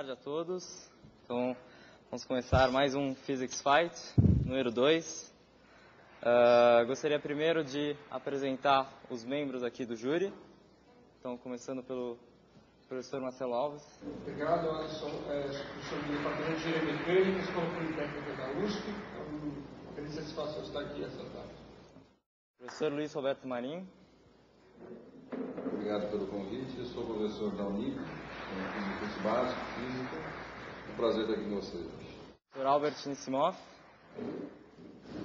tarde a todos. Então, vamos começar mais um Physics Fight, número 2. Gostaria primeiro de apresentar os membros aqui do júri. Então, começando pelo professor Marcelo Alves. Obrigado, Alisson. Professor do Departamento de Engenharia Mecânica, Escola Politécnica da USP. É uma grande satisfação estar aqui essa tarde. Professor Luiz Roberto Marinho. Obrigado pelo convite. Eu sou professor da Unip, no curso básico, física. É um prazer estar aqui com vocês hoje. Professor Albert Nissimov.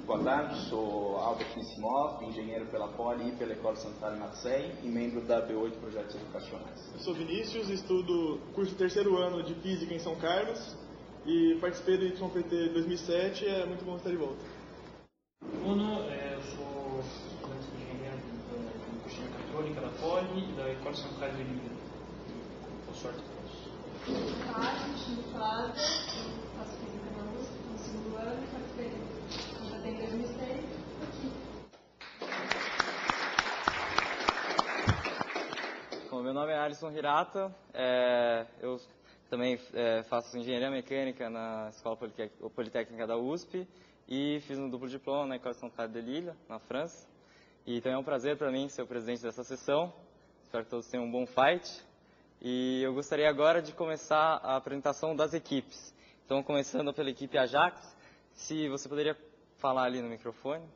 Boa tarde, sou Albert Nissimov, engenheiro pela Poli e pela École Centrale Marseille e membro da B8 Projetos Educacionais. Eu sou Vinícius, estudo curso terceiro ano de Física em São Carlos e participei do YPT 2007 é muito bom estar de volta. Bruno, eu sou estudante de engenharia do curso de mecatrônica da Poli e da École Centrale de Lille. Boa sorte a todos. Faço Física na USP, no segundo ano e participei até em 2006 aqui. Bom, meu nome é Alisson Hirata. Eu também faço engenharia mecânica na Escola Politécnica da USP e fiz um duplo diploma na École Centrale de Lille, na França. E também é um prazer para mim ser o presidente dessa sessão. Espero que todos tenham um bom fight. E eu gostaria agora de começar a apresentação das equipes. Então, começando pela equipe Ajax, se você poderia falar ali no microfone.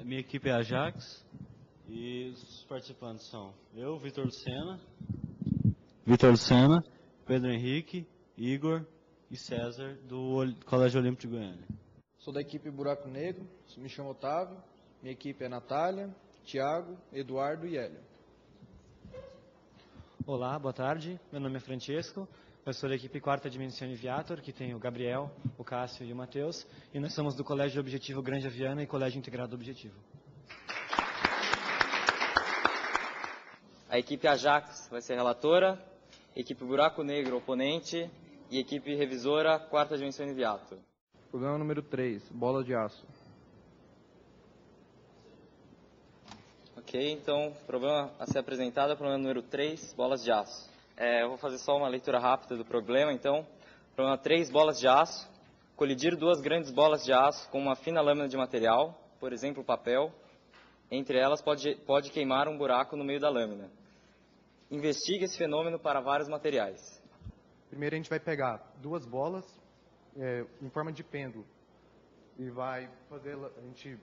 Minha equipe é Ajax e os participantes são eu, Vitor Lucena, Pedro Henrique, Igor e César, do Colégio Olímpico de Goiânia. Sou da equipe Buraco Negro, me chamo Otávio, minha equipe é Natália, Thiago, Eduardo e Hélio. Olá, boa tarde, meu nome é Francesco, eu sou da equipe Quarta Dimensão Viator, que tem o Gabriel, o Cássio e o Matheus, e nós somos do Colégio Objetivo Granja Viana e Colégio Integrado Objetivo. A equipe Ajax vai ser relatora, equipe Buraco Negro oponente e equipe revisora Quarta Dimensão Viator. Problema número 3, bola de aço. Ok, então, problema a ser apresentado é o problema número 3, bolas de aço. Eu vou fazer só uma leitura rápida do problema, então. Problema 3, bolas de aço. Colidir duas grandes bolas de aço com uma fina lâmina de material, por exemplo, papel. Entre elas pode queimar um buraco no meio da lâmina. Investigue esse fenômeno para vários materiais. Primeiro a gente vai pegar duas bolas em forma de pêndulo e vai fazer, a gente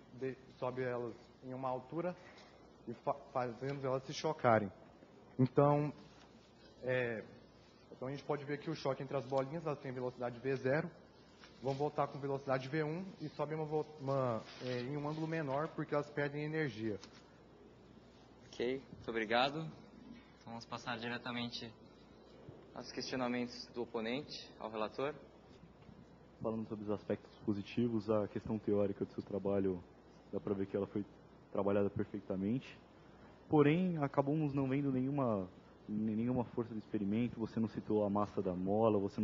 sobe elas em uma altura e fazemos elas se chocarem. Então a gente pode ver que o choque entre as bolinhas, elas têm velocidade V0, vão voltar com velocidade V1 e sobem em um ângulo menor porque elas perdem energia. Ok, muito obrigado. Então vamos passar diretamente aos questionamentos do oponente, ao relator. Falando sobre os aspectos positivos, a questão teórica do seu trabalho, dá para ver que ela foi trabalhada perfeitamente. Porém, acabamos não vendo nenhuma força de experimento. Você não citou a massa da mola, você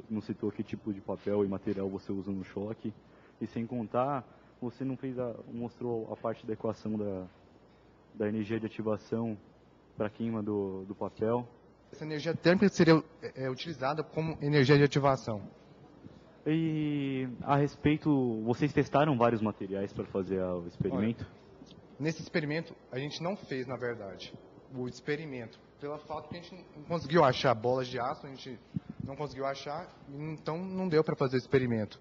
não citou que tipo de papel e material você usa no choque. E sem contar, você não mostrou a parte da equação da energia de ativação para a queima do papel. Essa energia térmica seria utilizada como energia de ativação. E a respeito, vocês testaram vários materiais para fazer o experimento? Olha, nesse experimento, a gente não fez, na verdade, o experimento. Pelo fato que a gente não conseguiu achar bolas de aço, a gente não conseguiu achar, então não deu para fazer o experimento.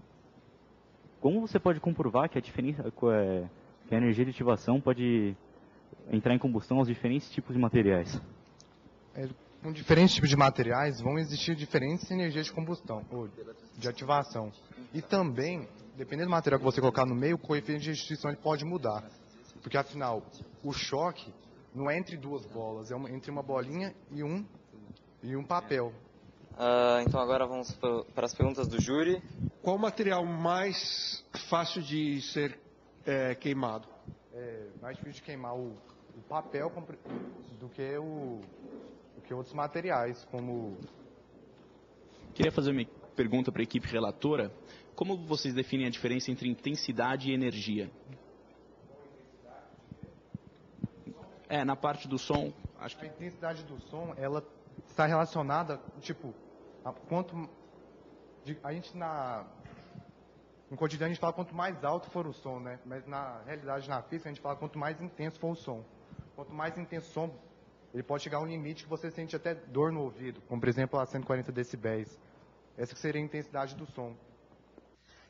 Como você pode comprovar que que a energia de ativação pode entrar em combustão aos diferentes tipos de materiais? Com diferentes tipos de materiais vão existir diferentes energias de combustão, ou de ativação. E também, dependendo do material que você colocar no meio, o coeficiente de restrição ele pode mudar. Porque afinal, o choque não é entre duas bolas, é entre uma bolinha e um papel. Então agora vamos para as perguntas do júri. Qual o material mais fácil de ser queimado? É mais difícil de queimar o papel do que outros materiais, como... Queria fazer uma pergunta para a equipe relatora. Como vocês definem a diferença entre intensidade e energia? Na parte do som, acho que... A intensidade do som, ela está relacionada, tipo, a gente no cotidiano a gente fala quanto mais alto for o som, né? Mas na realidade, na física, a gente fala quanto mais intenso for o som. Quanto mais intenso o som, ele pode chegar a um limite que você sente até dor no ouvido, como por exemplo a 140 decibéis. Essa que seria a intensidade do som.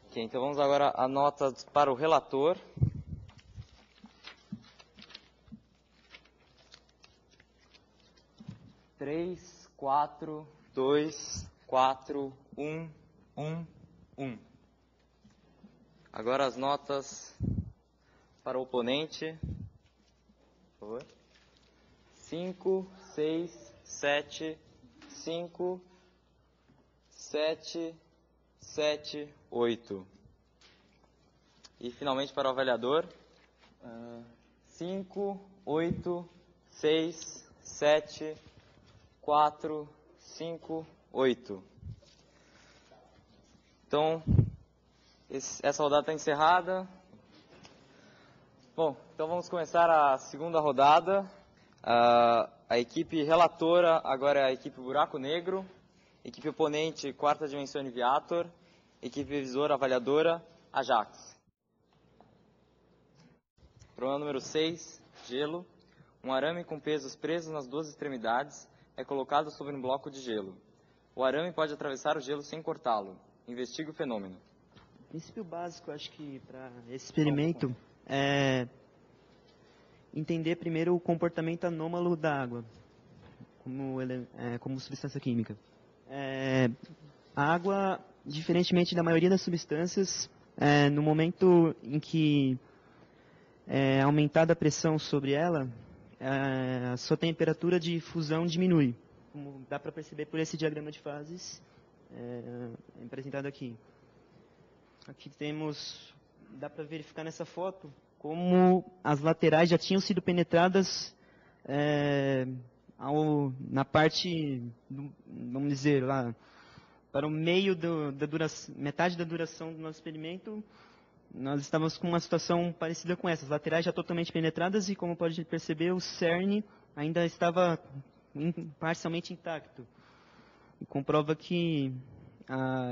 Ok, então vamos agora a nota para o relator. Três, 4, 2, 4, 1, 1, 1. Agora as notas para o oponente. Por favor. 5, 6, 7, 5, 7, 7, 8. E finalmente para o avaliador. 5, 8, 6, 7, 4, 5, 8. Então, essa rodada está encerrada. Bom, então vamos começar a segunda rodada. A equipe relatora agora é a equipe Buraco Negro. Equipe oponente, quarta dimensão Viator. Equipe revisora, avaliadora, Ajax. Problema número 6, gelo. Um arame com pesos presos nas duas extremidades é colocado sobre um bloco de gelo. O arame pode atravessar o gelo sem cortá-lo. Investigue o fenômeno. O princípio básico, acho que, para esse experimento é entender primeiro o comportamento anômalo da água como substância química. A água, diferentemente da maioria das substâncias, no momento em que é aumentada a pressão sobre ela, a sua temperatura de fusão diminui. Como dá para perceber por esse diagrama de fases apresentado aqui. Aqui temos, dá para verificar nessa foto, como as laterais já tinham sido penetradas na parte, vamos dizer, lá, para o meio metade da duração do nosso experimento, nós estávamos com uma situação parecida com essa. As laterais já totalmente penetradas e, como pode perceber, o cerne ainda estava parcialmente intacto. E comprova que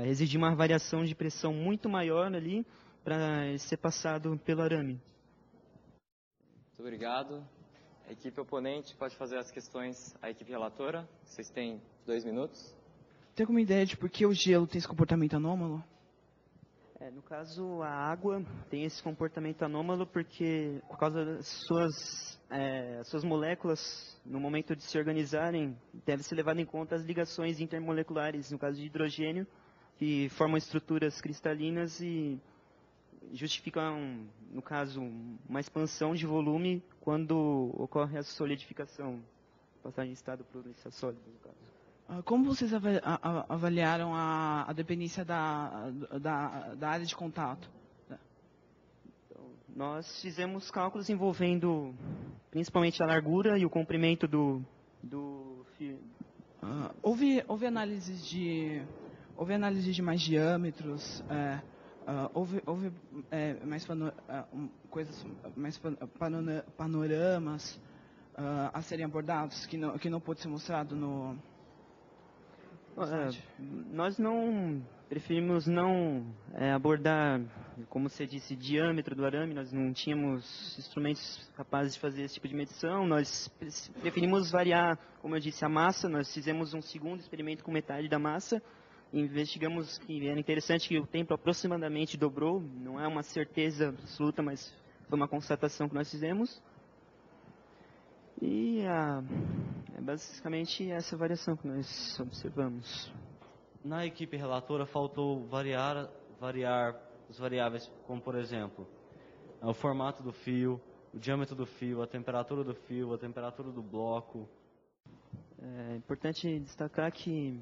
exigia uma variação de pressão muito maior ali para ser passado pelo arame. Muito obrigado. A equipe oponente pode fazer as questões à equipe relatora. Vocês têm 2 minutos. Tem alguma ideia de por que o gelo tem esse comportamento anômalo? No caso, a água tem esse comportamento anômalo porque, por causa das suas moléculas, no momento de se organizarem, deve ser levado em conta as ligações intermoleculares, no caso de hidrogênio, que formam estruturas cristalinas e justificam, no caso, uma expansão de volume quando ocorre a solidificação, passagem de estado para o sólido, no caso. Como vocês avaliaram a dependência da área de contato? Então, nós fizemos cálculos envolvendo principalmente a largura e o comprimento do fio. Houve análise de mais diâmetros? Houve mais panoramas a serem abordados que não pôde ser mostrado no nós preferimos não abordar, como você disse, diâmetro do arame. Nós não tínhamos instrumentos capazes de fazer esse tipo de medição. Nós preferimos variar, como eu disse, a massa. Nós fizemos um segundo experimento com metade da massa. Investigamos que era interessante que o tempo aproximadamente dobrou. Não é uma certeza absoluta, mas foi uma constatação que nós fizemos. E é basicamente essa variação que nós observamos. Na equipe relatora faltou variar os variáveis, como por exemplo, o formato do fio, o diâmetro do fio, a temperatura do fio, a temperatura do bloco. É importante destacar que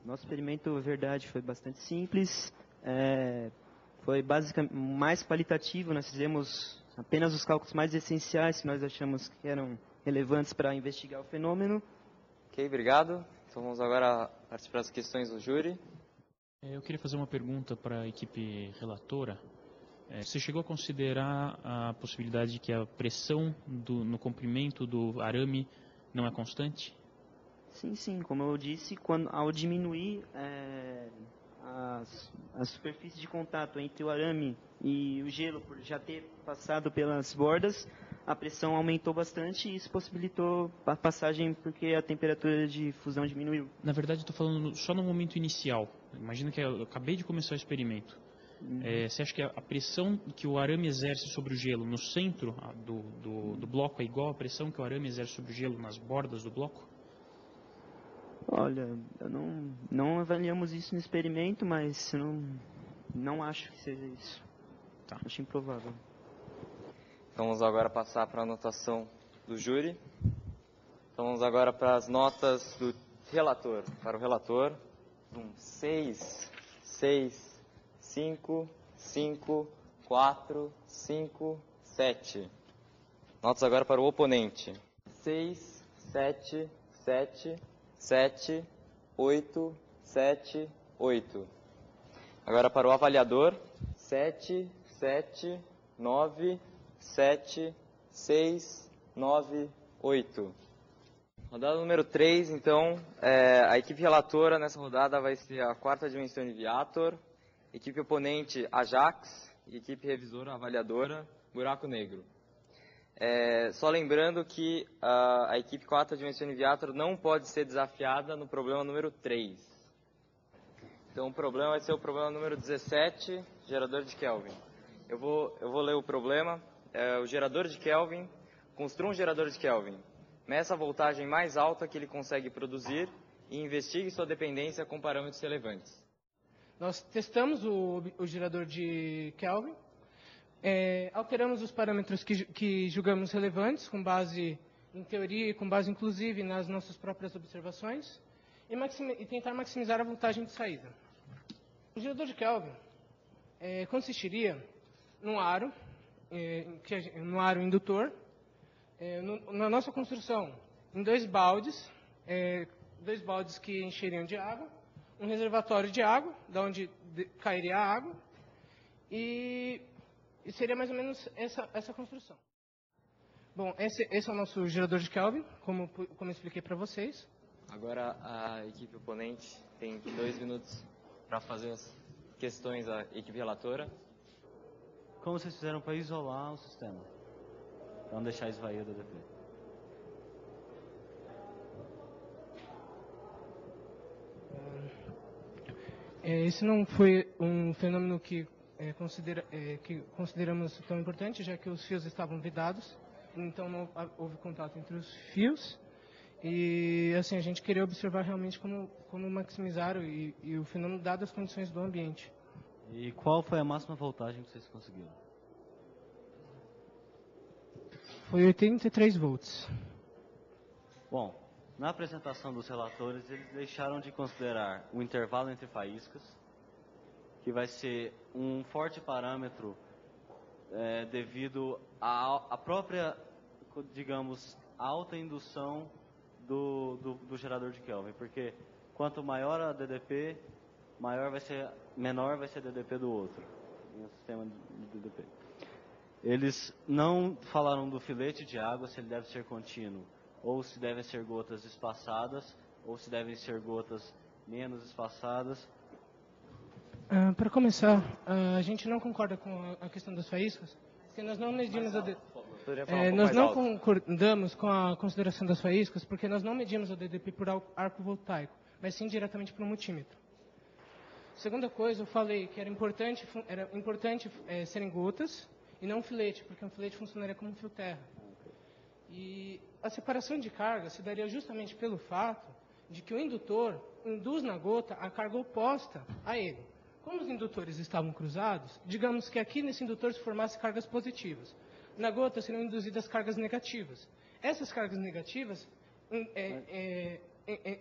nosso experimento, verdade, foi bastante simples. Foi basicamente mais qualitativo. Nós fizemos apenas os cálculos mais essenciais que nós achamos que eram relevantes para investigar o fenômeno. Ok, obrigado. Então vamos agora partir para as questões do júri. Eu queria fazer uma pergunta para a equipe relatora. Você chegou a considerar a possibilidade de que a pressão no comprimento do arame não é constante? Sim. Como eu disse, ao diminuir a superfície de contato entre o arame e o gelo, por já ter passado pelas bordas, a pressão aumentou bastante e isso possibilitou a passagem porque a temperatura de fusão diminuiu. Na verdade, eu estou falando só no momento inicial. Imagina que eu acabei de começar o experimento. Você acha que a pressão que o arame exerce sobre o gelo no centro do bloco é igual à pressão que o arame exerce sobre o gelo nas bordas do bloco? Olha, não avaliamos isso no experimento, mas não acho que seja isso. Tá. Acho improvável. Vamos agora passar para a anotação do júri. Então vamos agora para as notas do relator. Para o relator, 6, 5, 4, 5, 7. Notas agora para o oponente. 6, 7, 8, 7, 8. Agora para o avaliador. 7, 9, 7, 6, 9, 8. Rodada número 3, então, a equipe relatora nessa rodada vai ser a quarta dimensão de Viator, equipe oponente Ajax e equipe revisora, avaliadora, Buraco Negro. Só lembrando que a equipe quarta dimensão de Viator não pode ser desafiada no problema número 3. Então o problema vai ser o problema número 17, gerador de Kelvin. Eu vou ler o problema. O gerador de Kelvin, construa um gerador de Kelvin. Meça a voltagem mais alta que ele consegue produzir e investigue sua dependência com parâmetros relevantes. Nós testamos o gerador de Kelvin, alteramos os parâmetros que julgamos relevantes, com base em teoria e com base, inclusive, nas nossas próprias observações, e tentar maximizar a voltagem de saída. O gerador de Kelvin consistiria num aro indutor, na nossa construção, em dois baldes que encheriam de água, um reservatório de água, da onde cairia a água, e seria mais ou menos essa construção. Bom, esse é o nosso gerador de Kelvin, como eu expliquei para vocês. Agora a equipe oponente tem 2 minutos para fazer as questões à equipe relatora. Como vocês fizeram para isolar o sistema? Para não deixar esvair o DDP. Esse não foi um fenômeno que consideramos tão importante, já que os fios estavam vedados, então não houve contato entre os fios. E assim, a gente queria observar realmente como maximizar e o fenômeno dadas as condições do ambiente. E qual foi a máxima voltagem que vocês conseguiram? Foi 83 volts. Bom, na apresentação dos relatores, eles deixaram de considerar o intervalo entre faíscas, que vai ser um forte parâmetro devido à própria, digamos, alta indução do gerador de Kelvin, porque quanto maior a DDP, menor vai ser a DDP do outro, no sistema de DDP. Eles não falaram do filete de água, se ele deve ser contínuo, ou se devem ser gotas espaçadas, ou se devem ser gotas menos espaçadas. Para começar, a gente não concorda com a questão das faíscas, porque nós não medimos nós não concordamos com a consideração das faíscas, porque nós não medimos o DDP por arco voltaico, mas sim diretamente por um multímetro. Segunda coisa, eu falei que era importante serem gotas e não um filete, porque um filete funcionaria como um fio terra. E a separação de carga se daria justamente pelo fato de que o indutor induz na gota a carga oposta a ele. Como os indutores estavam cruzados, digamos que aqui nesse indutor se formasse cargas positivas. Na gota seriam induzidas cargas negativas. Essas cargas negativas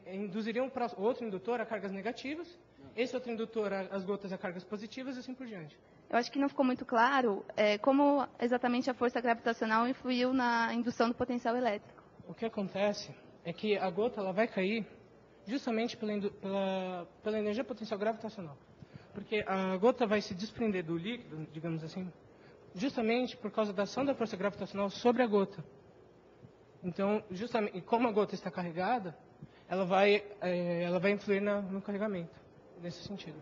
induziriam para outro indutor a cargas negativas, esse outro indutor as gotas a cargas positivas e assim por diante. Eu acho que não ficou muito claro como exatamente a força gravitacional influiu na indução do potencial elétrico. O que acontece é que a gota ela vai cair justamente pela energia potencial gravitacional. Porque a gota vai se desprender do líquido, digamos assim, justamente por causa da ação da força gravitacional sobre a gota. Então, justamente, como a gota está carregada, ela vai influir no carregamento, nesse sentido.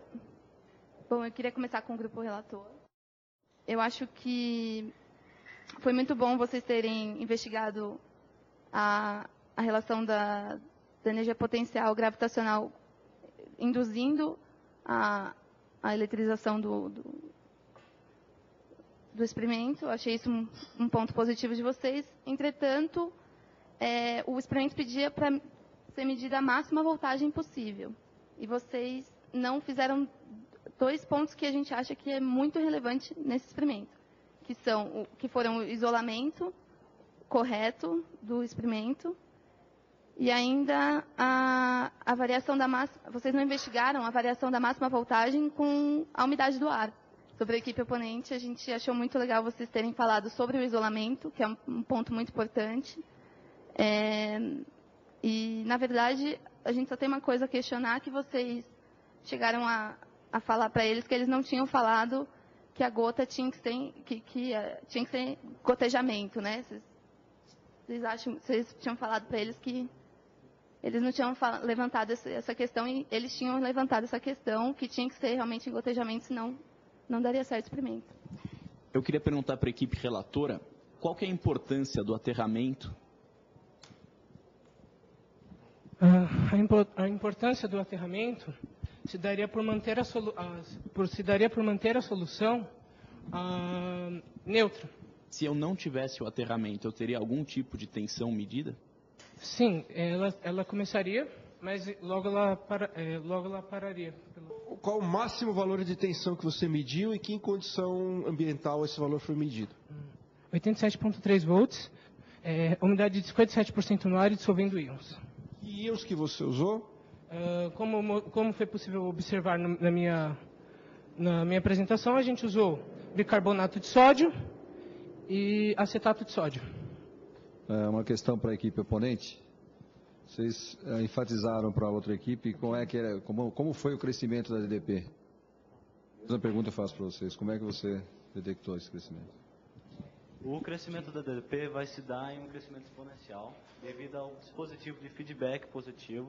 Bom, eu queria começar com o grupo relator. Eu acho que foi muito bom vocês terem investigado a relação da energia potencial gravitacional induzindo a eletrização do experimento. Eu achei isso um ponto positivo de vocês. Entretanto, o experimento pedia para ser medida a máxima voltagem possível. E vocês não fizeram 2 pontos que a gente acha que é muito relevante nesse experimento, que foram o isolamento correto do experimento e ainda a variação da máxima. Vocês não investigaram a variação da máxima voltagem com a umidade do ar. Sobre a equipe oponente, a gente achou muito legal vocês terem falado sobre o isolamento, que é um ponto muito importante. E, na verdade, a gente só tem uma coisa a questionar, que vocês chegaram a falar para eles que eles não tinham falado que a gota tinha que ser gotejamento, né? Vocês tinham falado para eles que eles não tinham levantado essa questão, e eles tinham levantado essa questão, que tinha que ser realmente em gotejamento, senão não daria certo o experimento. Eu queria perguntar para a equipe relatora qual que é a importância do aterramento. A importância do aterramento se daria por manter a solução neutra. Se eu não tivesse o aterramento, eu teria algum tipo de tensão medida? Sim, ela começaria, mas logo ela pararia. Qual o máximo valor de tensão que você mediu e que em condição ambiental esse valor foi medido? 87,3 volts, umidade de 57% no ar e dissolvendo íons. Que íons que você usou? Como foi possível observar na minha apresentação, a gente usou bicarbonato de sódio e acetato de sódio. Uma questão para a equipe oponente. Vocês enfatizaram para a outra equipe como foi o crescimento da DDP. Uma pergunta eu faço para vocês. Como é que você detectou esse crescimento? O crescimento da DDP vai se dar em um crescimento exponencial devido ao dispositivo de feedback positivo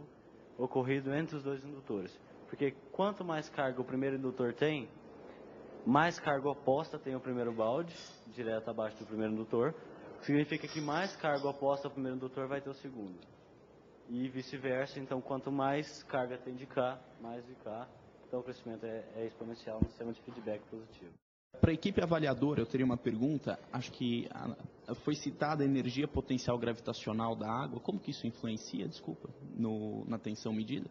ocorrido entre os 2 indutores. Porque quanto mais carga o primeiro indutor tem, mais carga oposta tem o primeiro balde, direto abaixo do primeiro indutor. Significa que mais carga oposta ao primeiro indutor vai ter o segundo. E vice-versa, então quanto mais carga tem de cá, mais de cá. Então o crescimento é exponencial no sistema de feedback positivo. Para a equipe avaliadora, eu teria uma pergunta. Acho que foi citada a energia potencial gravitacional da água. Como que isso influencia, na tensão medida?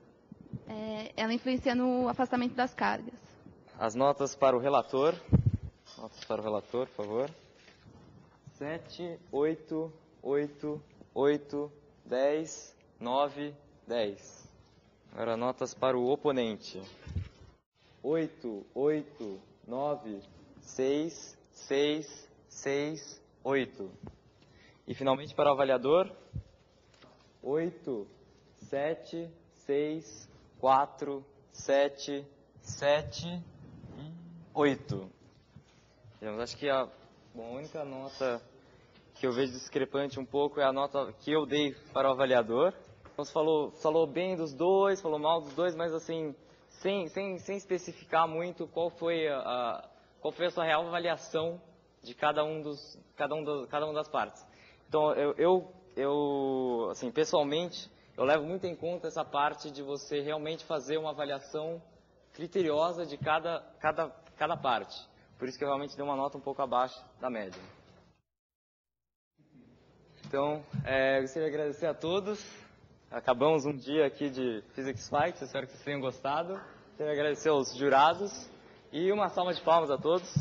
Ela influencia no afastamento das cargas. As notas para o relator. Notas para o relator, por favor. 7, 8, 8, 8, 10, 9, 10. Agora notas para o oponente. 8, 8, 9, 6, 6, 6, 8. E finalmente para o avaliador. 8, 7, 6, 4, 7, 7 e 8. Acho que a única nota que eu vejo discrepante um pouco é a nota que eu dei para o avaliador. Você falou bem dos dois, falou mal dos dois, mas assim, sem especificar muito qual foi a sua real avaliação de cada uma das partes. Então, eu assim, pessoalmente, eu levo muito em conta essa parte de você realmente fazer uma avaliação criteriosa de cada parte. Por isso que eu realmente dei uma nota um pouco abaixo da média. Então, eu gostaria de agradecer a todos. Acabamos um dia aqui de Physics Fights, espero que vocês tenham gostado. Quero agradecer aos jurados e uma salva de palmas a todos.